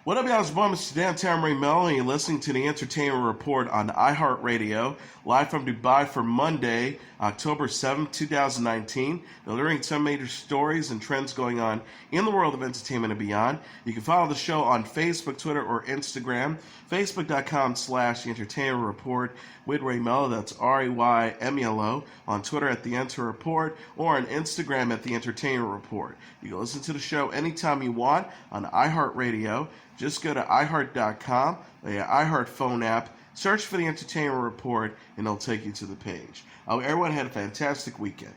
What up, y'all? It's your boy, Mr. Downtown Ray Melo, and you're listening to the Entertainment Report on iHeartRadio, live from Dubai for Monday, October 7th, 2019, delivering some major stories and trends going on in the world of entertainment and beyond. You can follow the show on Facebook, Twitter, or Instagram, facebook.com/The Entertainment Report with Ray Melo, that's RAYMELO, on Twitter at The Enter Report, or on Instagram at The Entertainment Report. You can listen to the show anytime you want on iHeartRadio. Just go to iHeart.com, the iHeart phone app, search for The Entertainment Report, and it'll take you to the page. Everyone had a fantastic weekend.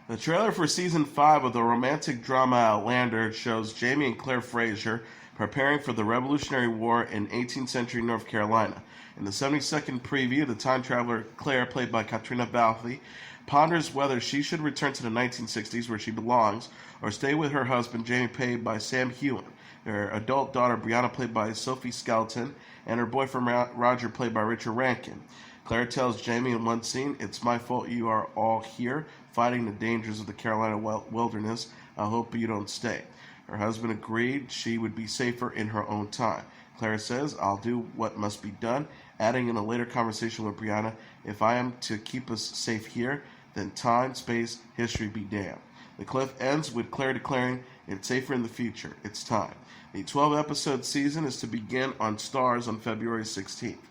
The trailer for Season 5 of the romantic drama Outlander shows Jamie and Claire Fraser preparing for the Revolutionary War in 18th century North Carolina. In the 70-second preview, the time traveler Claire, played by Katrina Balfe, ponders whether she should return to the 1960s where she belongs or stay with her husband, Jamie, played by Sam Heughan, her adult daughter, Brianna, played by Sophie Skelton, and her boyfriend, Roger, played by Richard Rankin. Claire tells Jamie in one scene, "It's my fault you are all here, fighting the dangers of the Carolina wilderness. I hope you don't stay." Her husband agreed she would be safer in her own time. Claire says, "I'll do what must be done," adding in a later conversation with Brianna, "If I am to keep us safe here, then time, space, history be damned." The clip ends with Claire declaring, "It's safer in the future. It's time." The 12-episode season is to begin on Starz on February 16th.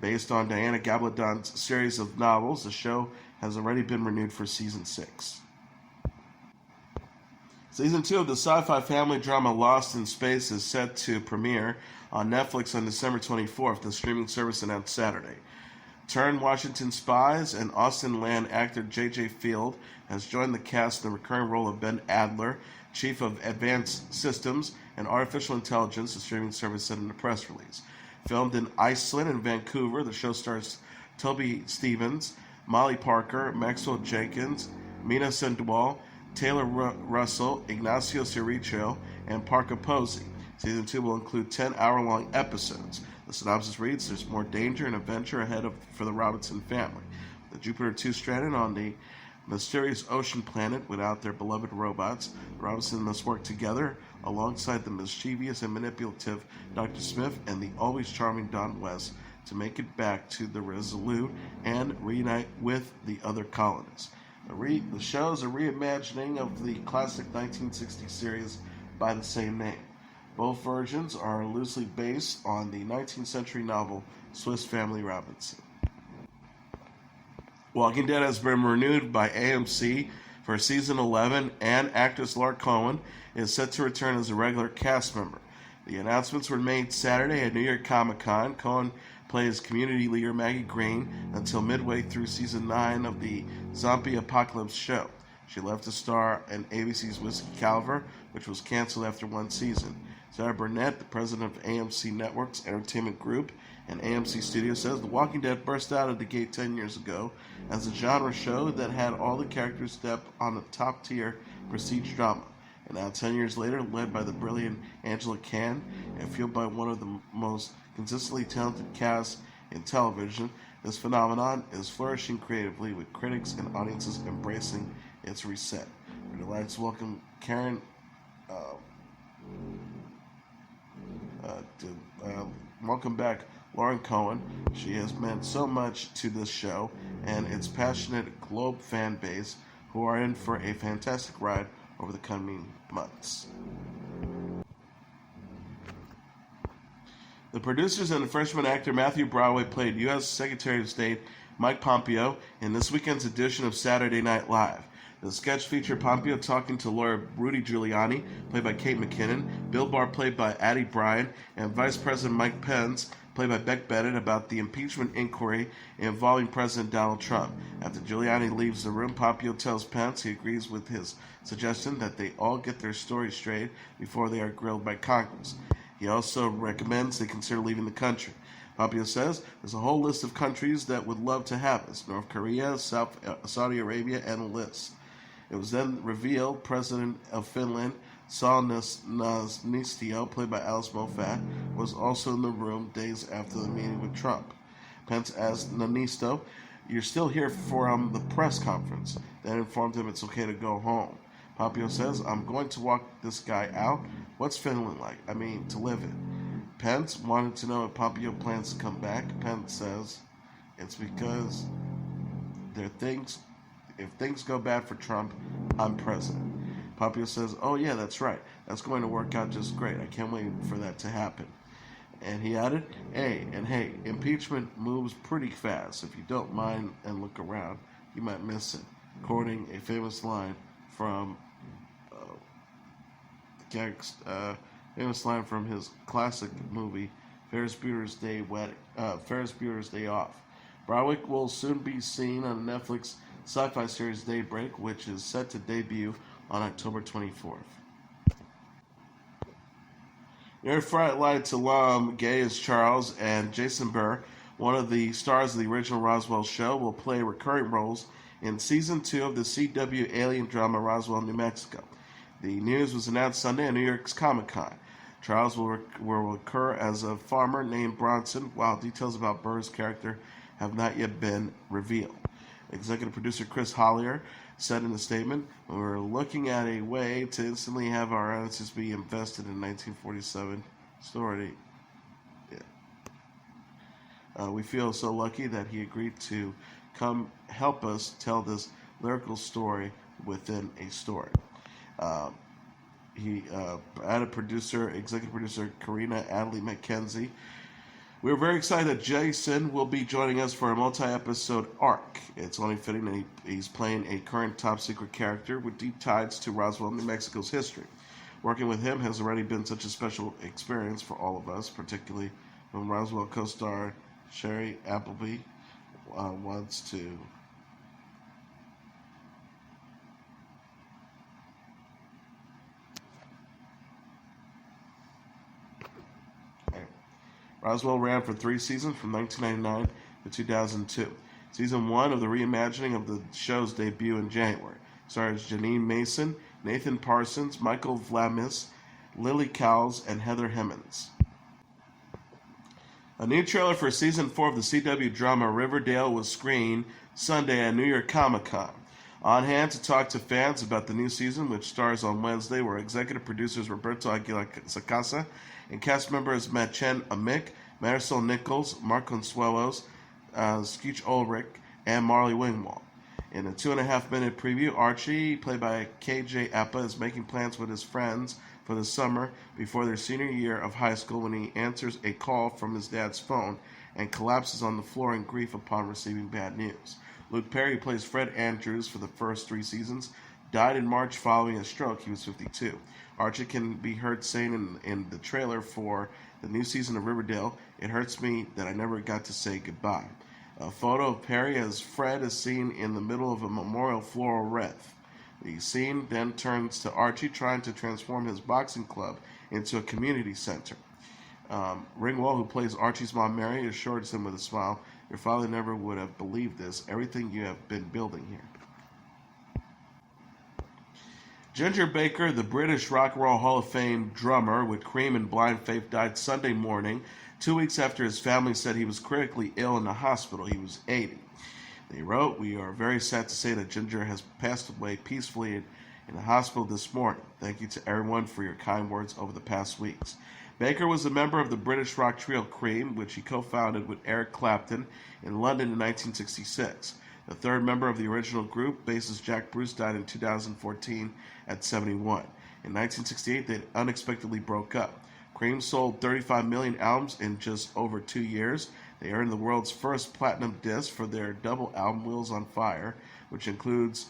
Based on Diana Gabaldon's series of novels, the show has already been renewed for Season 6. Season 2 of the sci-fi family drama Lost in Space is set to premiere on Netflix on December 24th, the streaming service announced Saturday. Turned Washington Spies and Austin Land actor J.J. Field has joined the cast in the recurring role of Ben Adler, Chief of Advanced Systems and Artificial Intelligence, the streaming service said in a press release. Filmed in Iceland and Vancouver, the show stars Toby Stevens, Molly Parker, Maxwell Jenkins, Mina Sandwell, Taylor Russell, Ignacio Cerricho, and Parker Posey. Season 2 will include 10-hour-long episodes. The synopsis reads, "There's more danger and adventure ahead for the Robinson family. The Jupiter 2 stranded on the mysterious ocean planet without their beloved robots. The Robinsons must work together alongside the mischievous and manipulative Dr. Smith and the always charming Don West to make it back to the Resolute and reunite with the other colonists." The show is a reimagining of the classic 1960s series by the same name. Both versions are loosely based on the 19th century novel Swiss Family Robinson. Walking Dead has been renewed by AMC for Season 11, and actress Laura Cohan is set to return as a regular cast member. The announcements were made Saturday at New York Comic Con. Cohan plays community leader Maggie Green until midway through Season 9 of the Zombie Apocalypse show. She left to star in ABC's Whiskey Calver, which was canceled after one season. Sarah Burnett, the president of AMC Networks Entertainment Group and AMC Studios, says The Walking Dead burst out of the gate 10 years ago as a genre show that had all the characters step on a top-tier prestige drama. And now 10 years later, led by the brilliant Angela Kang and fueled by one of the most consistently talented casts in television, this phenomenon is flourishing creatively with critics and audiences embracing its reset. We're delighted to welcome Karen welcome back Lauren Cohan. She has meant so much to this show and its passionate Globe fan base, who are in for a fantastic ride over the coming months. The producers and the freshman actor Matthew Broadway played U.S. Secretary of State Mike Pompeo in this weekend's edition of Saturday Night Live. The sketch featured Pompeo talking to lawyer Rudy Giuliani, played by Kate McKinnon, Bill Barr, played by Addie Bryan, and Vice President Mike Pence, played by Beck Bennett, about the impeachment inquiry involving President Donald Trump. After Giuliani leaves the room, Pompeo tells Pence he agrees with his suggestion that they all get their story straight before they are grilled by Congress. He also recommends they consider leaving the country. Pompeo says there's a whole list of countries that would love to have us: North Korea, Saudi Arabia, and a list. It was then revealed President of Finland, Saul Niinistö, played by Alice Moffat, was also in the room days after the meeting with Trump. Pence asked Niinistö, "You're still here from the press conference," then informed him it's okay to go home. Pompeo says, "I'm going to walk this guy out, What's Finland like? I mean, to live in. Pence wanted to know if Pompeo plans to come back. Pence says it's because there things if things go bad for Trump, I'm president. Pompeo says, "Oh yeah, that's right. That's going to work out just great. I can't wait for that to happen." And he added, hey, impeachment moves pretty fast. If you don't mind and look around, you might miss it." Quoting a famous line from his classic movie Ferris Bueller's Day Off. Broderick will soon be seen on the Netflix sci-fi series Daybreak, which is set to debut on October 24th. New Fright Lights alum Gaius Charles and Jason Behr, one of the stars of the original Roswell show, will play recurring roles in Season 2 of the CW alien drama Roswell, New Mexico. The news was announced Sunday at New York's Comic-Con. Charles will occur as a farmer named Bronson, while details about Behr's character have not yet been revealed. Executive producer Chris Hollier said in a statement, "We're looking at a way to instantly have our audiences be invested in 1947 story. We feel so lucky that he agreed to come help us tell this lyrical story within a story." He added executive producer Karina Adley McKenzie, "We're very excited that Jason will be joining us for a multi-episode arc. It's only fitting that he's playing a current top-secret character with deep ties to Roswell, New Mexico's history. Working with him has already been such a special experience for all of us, particularly when Roswell co-star Sherry Appleby wants to..." Roswell ran for 3 seasons from 1999 to 2002. Season 1 of the reimagining of the show's debut in January stars Janine Mason, Nathan Parsons, Michael Vlamis, Lily Cowles, and Heather Hemmings. A new trailer for Season 4 of the CW drama Riverdale was screened Sunday at New York Comic-Con. On hand to talk to fans about the new season, which starts on Wednesday, were executive producers Roberto Aguilar Sacasa and cast members Machen Amick, Marisol Nichols, Mark Consuelos, Skeech Ulrich, and Marley Wingwall. In a 2.5-minute preview, Archie, played by KJ Apa, is making plans with his friends for the summer before their senior year of high school when he answers a call from his dad's phone and collapses on the floor in grief upon receiving bad news. Luke Perry, who plays Fred Andrews for the first 3 seasons, died in March following a stroke. He was 52. Archie can be heard saying in the trailer for the new season of Riverdale, "It hurts me that I never got to say goodbye." A photo of Perry as Fred is seen in the middle of a memorial floral wreath. The scene then turns to Archie trying to transform his boxing club into a community center. Ringwald, who plays Archie's mom Mary, assures him with a smile, "Your father never would have believed this, everything you have been building here." Ginger Baker, the British Rock and Roll Hall of Fame drummer with Cream and Blind Faith, died Sunday morning, 2 weeks after his family said he was critically ill in the hospital. He was 80. They wrote, "We are very sad to say that Ginger has passed away peacefully in the hospital this morning. Thank you to everyone for your kind words over the past weeks." Baker was a member of the British rock trio Cream, which he co-founded with Eric Clapton in London in 1966. The third member of the original group, bassist Jack Bruce, died in 2014 at 71. In 1968, they unexpectedly broke up. Cream sold 35 million albums in just over 2 years. They earned the world's first platinum disc for their double album, Wheels on Fire, which includes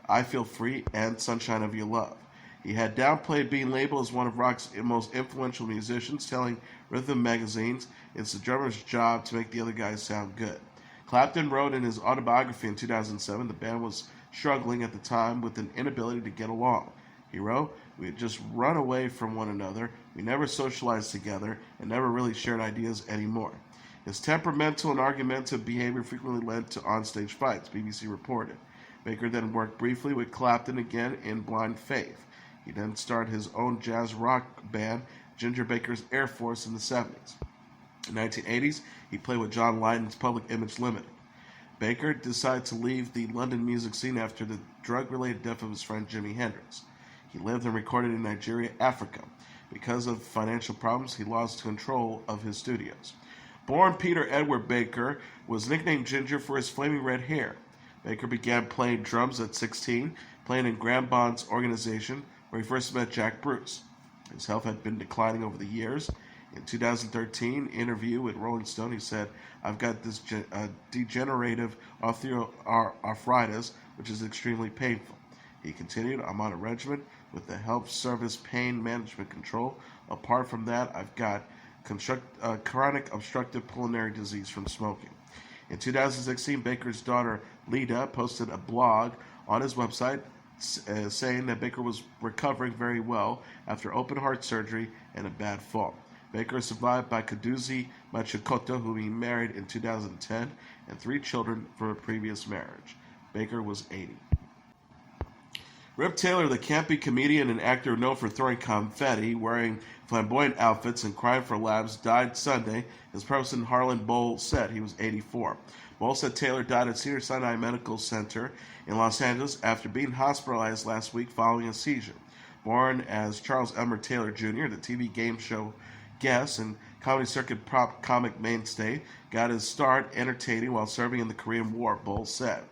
I Feel Free and Sunshine of Your Love. He had downplayed being labeled as one of rock's most influential musicians, telling Rhythm magazines, "It's the drummer's job to make the other guys sound good." Clapton wrote in his autobiography in 2007 the band was struggling at the time with an inability to get along. He wrote, "We had just run away from one another, we never socialized together, and never really shared ideas anymore." His temperamental and argumentative behavior frequently led to onstage fights, BBC reported. Baker then worked briefly with Clapton again in Blind Faith. He then started his own jazz rock band, Ginger Baker's Air Force, in the 70s. In the 1980s, he played with John Lydon's Public Image Limited. Baker decided to leave the London music scene after the drug-related death of his friend Jimi Hendrix. He lived and recorded in Nigeria, Africa. Because of financial problems, he lost control of his studios. Born Peter Edward Behr, was nicknamed Ginger for his flaming red hair. Behr began playing drums at 16, playing in Graham Bond's organization, where he first met Jack Bruce. His health had been declining over the years. In 2013 interview with Rolling Stone, he said, "I've got this degenerative arthritis, which is extremely painful." He continued, "I'm on a regimen with the Health Service Pain Management Control. Apart from that, I've got chronic obstructive pulmonary disease from smoking." In 2016, Behr's daughter Lida posted a blog on his website saying that Behr was recovering very well after open heart surgery and a bad fall. Behr is survived by Kaduzi Machikoto, whom he married in 2010, and 3 children from a previous marriage. Behr was 80. Rip Taylor, the campy comedian and actor known for throwing confetti, wearing flamboyant outfits, and crying for laughs, died Sunday, as President Harlan Bowl said. He was 84. Bowl said Taylor died at Cedars-Sinai Medical Center in Los Angeles after being hospitalized last week following a seizure. Born as Charles Elmer Taylor Jr., the TV game show guest and comedy circuit prop comic mainstay, got his start entertaining while serving in the Korean War, Bowl said.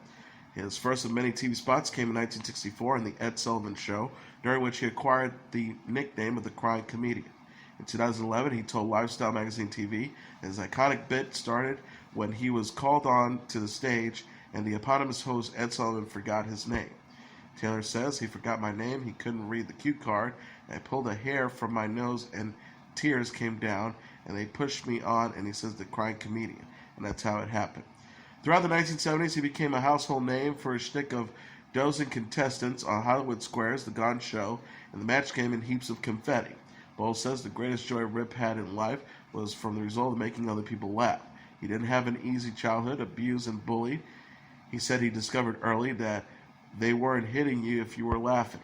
His first of many TV spots came in 1964 in The Ed Sullivan Show, during which he acquired the nickname of the crying comedian. In 2011, he told Lifestyle Magazine TV that his iconic bit started when he was called on to the stage and the eponymous host Ed Sullivan forgot his name. Taylor says, "He forgot my name, he couldn't read the cue card, I pulled a hair from my nose and tears came down, and they pushed me on," and he says, "the crying comedian," and that's how it happened. Throughout the 1970s, he became a household name for his shtick of dozing contestants on Hollywood Squares, The Gone Show, and the match game in heaps of confetti. Bowles says the greatest joy Rip had in life was from the result of making other people laugh. He didn't have an easy childhood, abused and bullied. He said he discovered early that they weren't hitting you if you were laughing.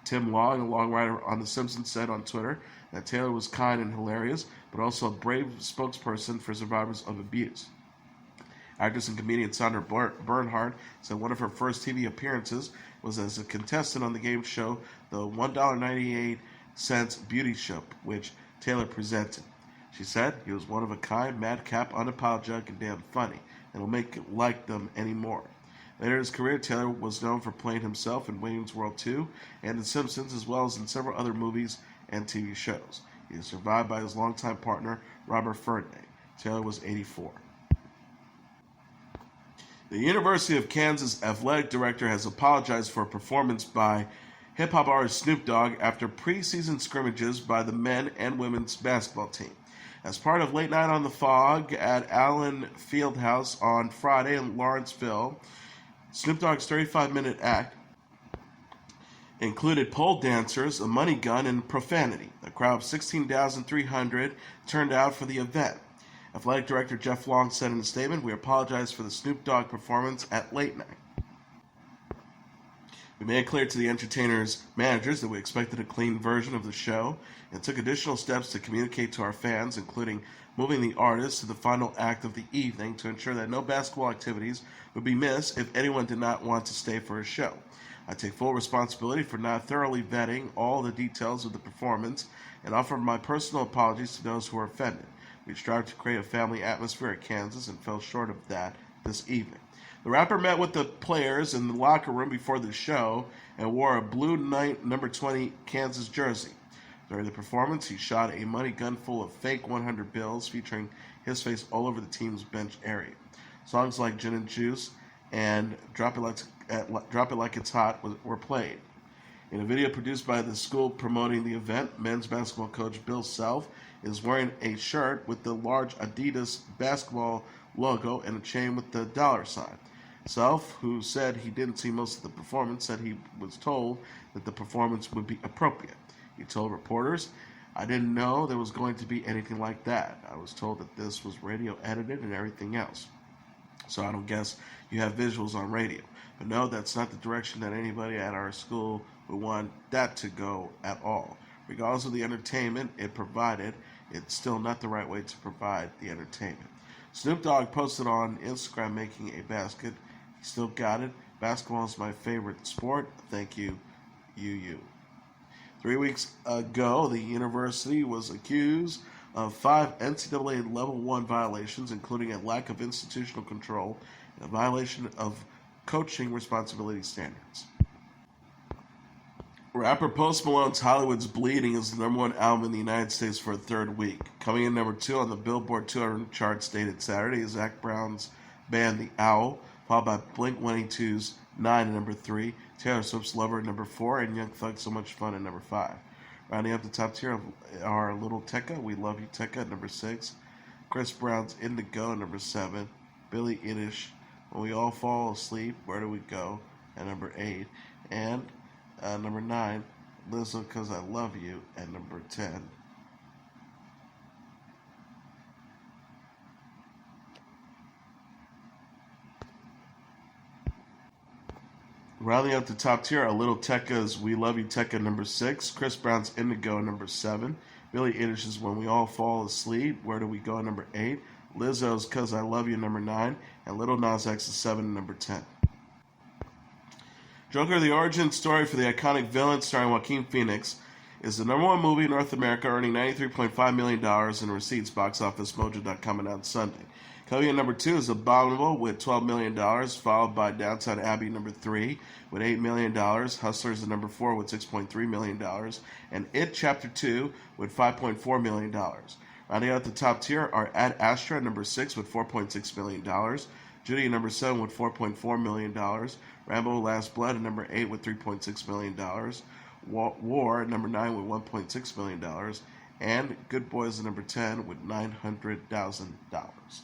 Tim Long, a long writer on The Simpsons, said on Twitter that Taylor was kind and hilarious, but also a brave spokesperson for survivors of abuse. Actress and comedian Sandra Bernhard said one of her first TV appearances was as a contestant on the game show The $1.98 Beauty Show, which Taylor presented. She said, "He was one of a kind, madcap, unapologetic, and damn funny, and will make it like them anymore." Later in his career, Taylor was known for playing himself in Wayne's World 2 and The Simpsons, as well as in several other movies and TV shows. He is survived by his longtime partner, Robert Fernay. Taylor was 84. The University of Kansas athletic director has apologized for a performance by hip-hop artist Snoop Dogg after preseason scrimmages by the men and women's basketball team. As part of Late Night on the Fog at Allen Fieldhouse on Friday in Lawrenceville, Snoop Dogg's 35-minute act included pole dancers, a money gun, and profanity. A crowd of 16,300 turned out for the event. Athletic Director Jeff Long said in a statement, "We apologize for the Snoop Dogg performance at Late Night. We made it clear to the entertainers' managers that we expected a clean version of the show and took additional steps to communicate to our fans, including moving the artist to the final act of the evening to ensure that no basketball activities would be missed if anyone did not want to stay for a show. I take full responsibility for not thoroughly vetting all the details of the performance and offer my personal apologies to those who were offended. We strive to create a family atmosphere at Kansas and fell short of that this evening." The rapper met with the players in the locker room before the show and wore a blue Knight number 20 Kansas jersey. During the performance, he shot a money gun full of fake 100 bills featuring his face all over the team's bench area. Songs like Gin and Juice and Drop It Like It's Hot were played. In a video produced by the school promoting the event, men's basketball coach Bill Self is wearing a shirt with the large Adidas basketball logo and a chain with the dollar sign. Self, who said he didn't see most of the performance, said he was told that the performance would be appropriate. He told reporters, "I didn't know there was going to be anything like that. I was told that this was radio edited and everything else. So I don't guess you have visuals on radio. But no, that's not the direction that anybody at our school would want that to go at all. Regardless of the entertainment it provided, it's still not the right way to provide the entertainment." Snoop Dogg posted on Instagram making a basket. He still got it. "Basketball is my favorite sport. Thank you, you. 3 weeks ago, the university was accused of 5 NCAA Level 1 violations, including a lack of institutional control and a violation of coaching responsibility standards. Rapper Post Malone's Hollywood's Bleeding is the #1 album in the United States for a third week. Coming in #2 on the Billboard 200 charts dated Saturday is Zac Brown's band The Owl, followed by Blink-182's 9 at #3, Taylor Swift's Lover at #4, and Young Thug's So Much Fun at #5. Rounding up the top tier are Little Tekka, We Love You Tekka at #6, Chris Brown's Indigo at #7, Billie Eilish, When We All Fall Asleep, Where Do We Go at #8, and #9, Lizzo, 'Cause I Love You at #10. Rounding out the top tier are Little Tekka's We Love You Tekka #6, Chris Brown's Indigo #7, Billie Eilish's When We All Fall Asleep, Where Do We Go at #8, Lizzo's 'Cause I Love You #9, and Lil Nas X's 7 at #10. Joker: The Origin Story for the iconic villain, starring Joaquin Phoenix, is the #1 movie in North America, earning $93.5 million in receipts, BoxOfficeMojo.com announced Sunday. Coming in #2 is Abominable with $12 million, followed by Downton Abbey #3 with $8 million, Hustlers at #4 with $6.3 million, and It Chapter 2 with $5.4 million. Rounding out the top tier are Ad Astra at #6 with $4.6 million, Judy at #7 with $4.4 million, Rambo Last Blood at #8 with $3.6 million, War at #9 with $1.6 million, and Good Boys at #10 with $900,000.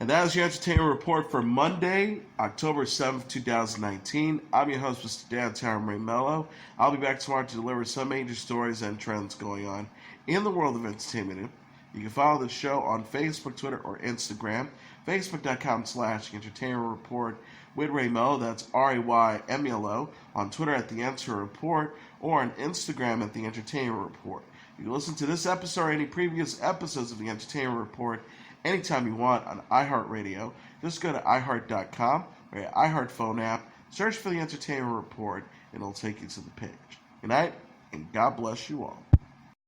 And that is your entertainment report for Monday, October 7th, 2019. I'm your host, Mr. Downtown Ray Melo. I'll be back tomorrow to deliver some major stories and trends going on in the world of entertainment. You can follow the show on Facebook, Twitter, or Instagram. Facebook.com/Entertainment Report with Ray Melo. That's RAYMELO. On Twitter at The Answer Report, or on Instagram at The Entertainment Report. You can listen to this episode or any previous episodes of The Entertainment Report anytime you want on iHeartRadio. Just go to iHeart.com or your iHeart phone app, search for The Entertainment Report, and it'll take you to the page. Good night, and God bless you all.